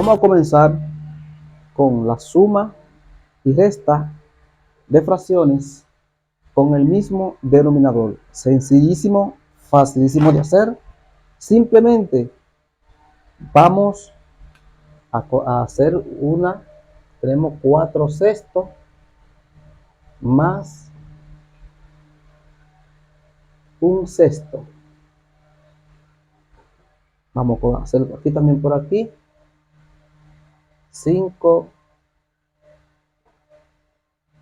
Vamos a comenzar con la suma y resta de fracciones con el mismo denominador. Sencillísimo, facilísimo de hacer. Simplemente vamos a hacer tenemos 4 sextos más un sexto. Vamos a hacer aquí también por aquí. 5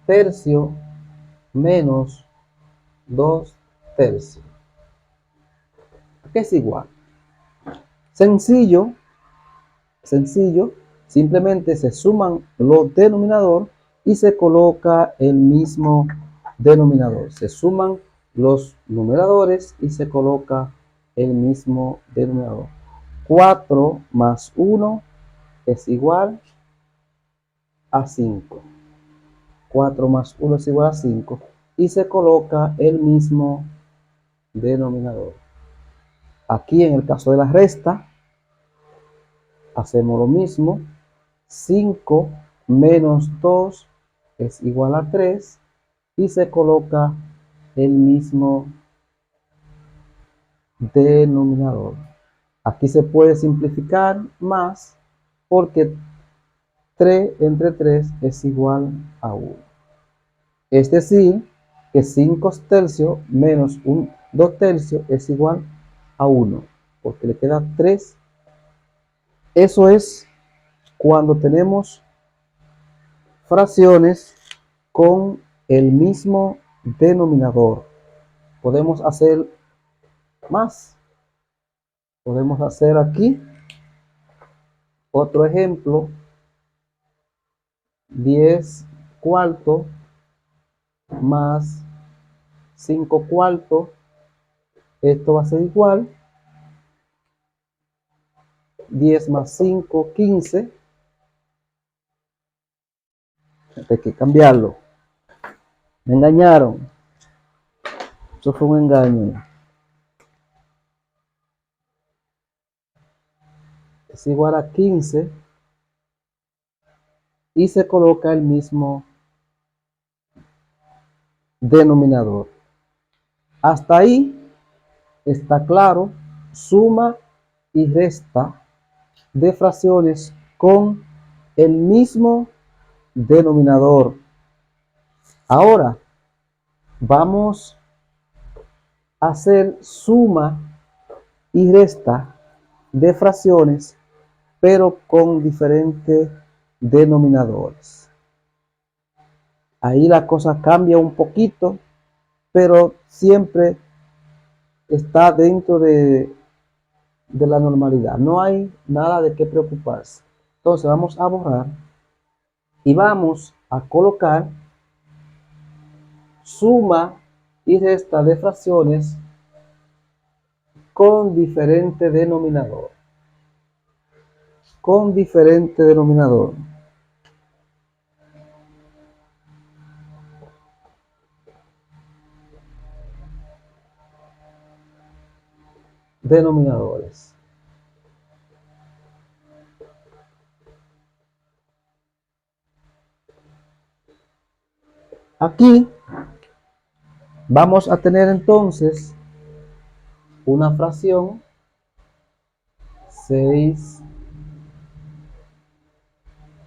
tercios menos 2 tercios. ¿Qué es igual? Sencillo, simplemente se suman los denominadores y se coloca el mismo denominador. Se suman los numeradores y se coloca el mismo denominador. 4 más 1 es igual a 5. 4 más 1 es igual a 5 y se coloca el mismo denominador. Aquí en el caso de la resta, hacemos lo mismo. 5 menos 2 es igual a 3 y se coloca el mismo denominador. Aquí se puede simplificar más porque 3 entre 3 es igual a 1. Es decir, que 5 tercios menos 2 tercios es igual a 1, porque le queda 3. Eso es cuando tenemos fracciones con el mismo denominador. Podemos hacer más. Podemos hacer aquí otro ejemplo. 10 cuartos más 5 cuartos. Esto va a ser igual. 10 más 5, 15. Hay que cambiarlo. Me engañaron. Eso fue un engaño. Es igual a 15 y se coloca el mismo denominador. Hasta ahí está claro. Suma y resta de fracciones con el mismo denominador. Ahora vamos a hacer suma y resta de fracciones, pero con diferentes denominadores. Ahí la cosa cambia un poquito, pero siempre está dentro de la normalidad. No hay nada de qué preocuparse. Entonces vamos a borrar y vamos a colocar suma y resta de fracciones con diferente denominador. Con diferente denominador. Denominadores. Aquí vamos a tener entonces una fracción 6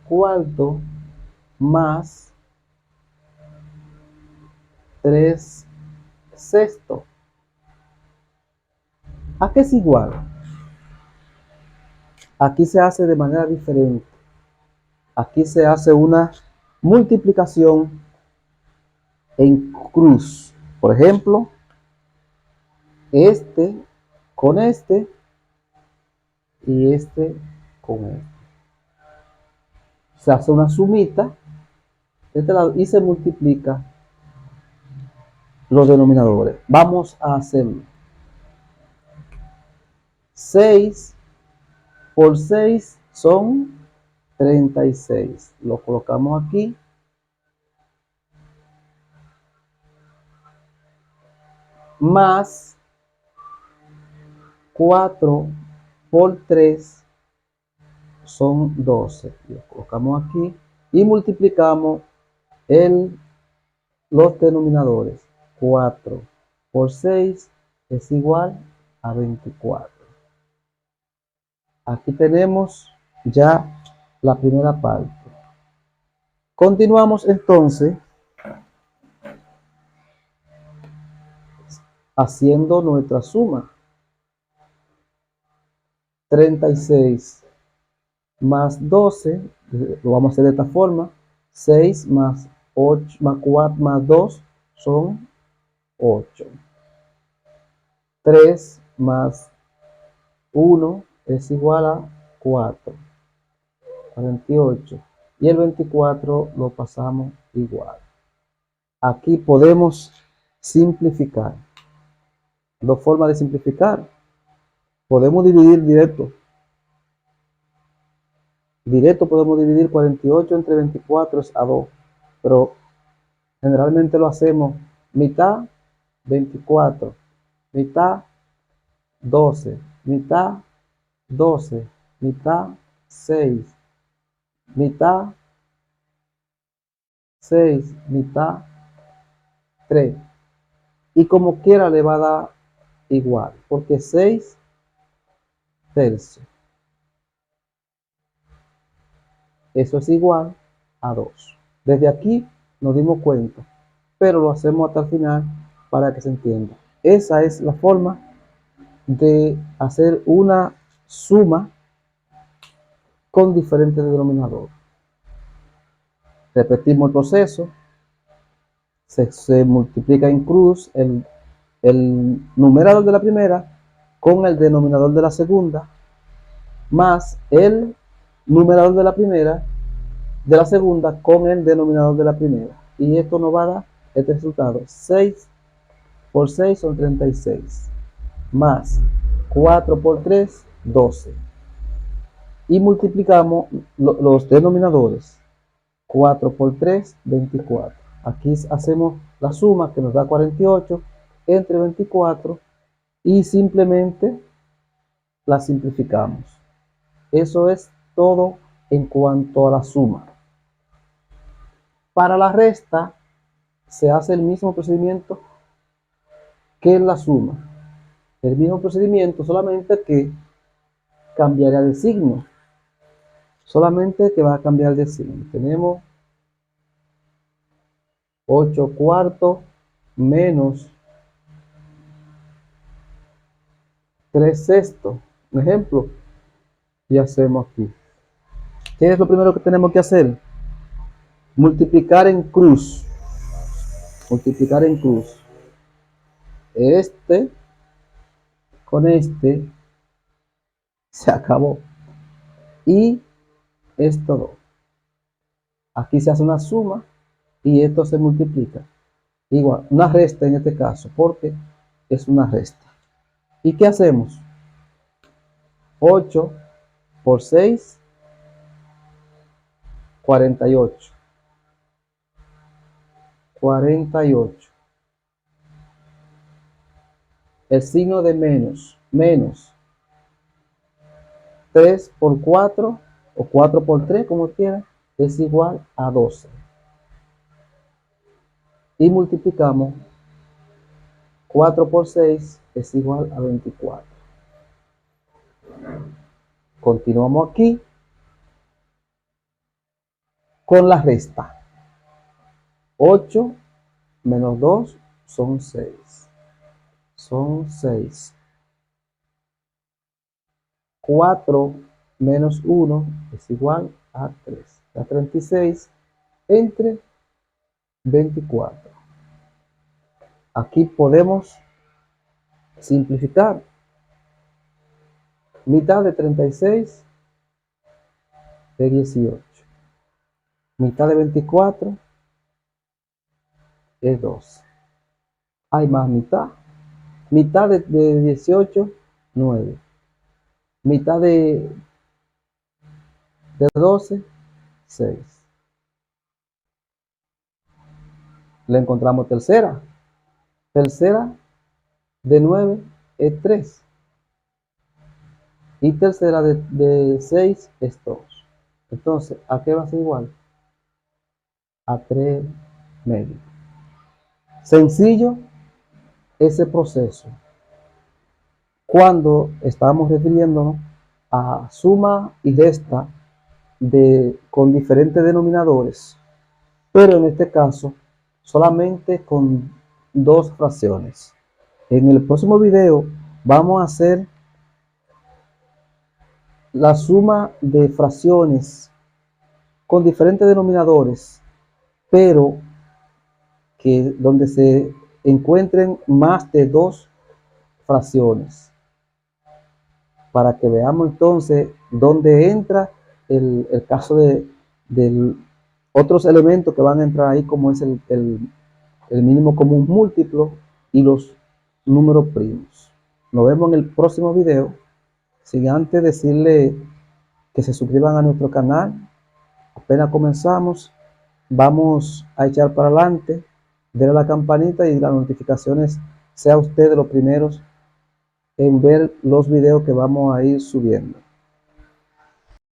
cuartos más 3 sextos. ¿A qué es igual? Aquí se hace de manera diferente. Aquí se hace una multiplicación en cruz. Por ejemplo, este con este y este con este. Se hace una sumita de este lado y se multiplica los denominadores. Vamos a hacerlo. 6 por 6 son 36. Lo colocamos aquí. Más 4 por 3 son 12. Lo colocamos aquí y multiplicamos los denominadores. 4 por 6 es igual a 24. Aquí tenemos ya la primera parte. Continuamos entonces haciendo nuestra suma. 36 más 12, lo vamos a hacer de esta forma. 6 más 8 más 4 más 2 son 8. 3 más 1 es igual a 4. 48. Y el 24 lo pasamos igual. Aquí podemos simplificar. Dos formas de simplificar. Podemos dividir directo. Directo podemos dividir 48 entre 24 es a 2. Pero generalmente lo hacemos mitad 24, mitad 12, mitad 12, mitad 6, mitad 6, mitad 3. Y como quiera le va a dar igual, porque 6 tercios. Eso es igual a 2. Desde aquí nos dimos cuenta, pero lo hacemos hasta el final para que se entienda. Esa es la forma de hacer una suma con diferentes denominadores. Repetimos el proceso. Se multiplica en cruz el numerador de la primera con el denominador de la segunda, más el numerador de la primera, de la segunda con el denominador de la primera. Y esto nos va a dar este resultado. 6 por 6 son 36. Más 4 por 3, 12. Y multiplicamos los denominadores. 4 por 3, 24. Aquí hacemos la suma que nos da 48 entre 24 y simplemente la simplificamos. Eso es todo en cuanto a la suma. Para la resta se hace el mismo procedimiento que en la suma. El mismo procedimiento, solamente que cambiará de signo. Solamente que va a cambiar de signo. Tenemos 8 cuartos menos 3 sextos. Un ejemplo. Y hacemos aquí. ¿Qué es lo primero que tenemos que hacer? Multiplicar en cruz. Multiplicar en cruz. Este con este se acabó. Y esto 2. Aquí se hace una suma y esto se multiplica. Igual, una resta en este caso, porque es una resta. ¿Y qué hacemos? 8 por 6, 48. 48. El signo de menos. Menos 3 por 4 o 4 por 3, como quieran, es igual a 12. Y multiplicamos 4 por 6 es igual a 24. Continuamos aquí con la resta. 8 menos 2 son 6. Son 6. 4 menos 1 es igual a 3. Da 36 entre 24. Aquí podemos simplificar. Mitad de 36 de 18. Mitad de 24 es 12. Hay más mitad. Mitad de 18, 9. Mitad de 12, 6. Le encontramos tercera. Tercera de 9 es 3. y tercera de 6 es 2. Entonces, ¿a qué va a ser igual? A 3 medios. Sencillo ese proceso cuando estamos refiriéndonos a suma y resta con diferentes denominadores, pero en este caso solamente con dos fracciones. En el próximo video vamos a hacer la suma de fracciones con diferentes denominadores, pero que donde se encuentren más de dos fracciones, para que veamos entonces dónde entra el caso de otros elementos que van a entrar ahí, como es el mínimo común múltiplo y los números primos. Nos vemos en el próximo video. Sin antes decirle que se suscriban a nuestro canal. Apenas comenzamos, vamos a echar para adelante. Denle a la campanita y las notificaciones, sea usted de los primeros en ver los videos que vamos a ir subiendo.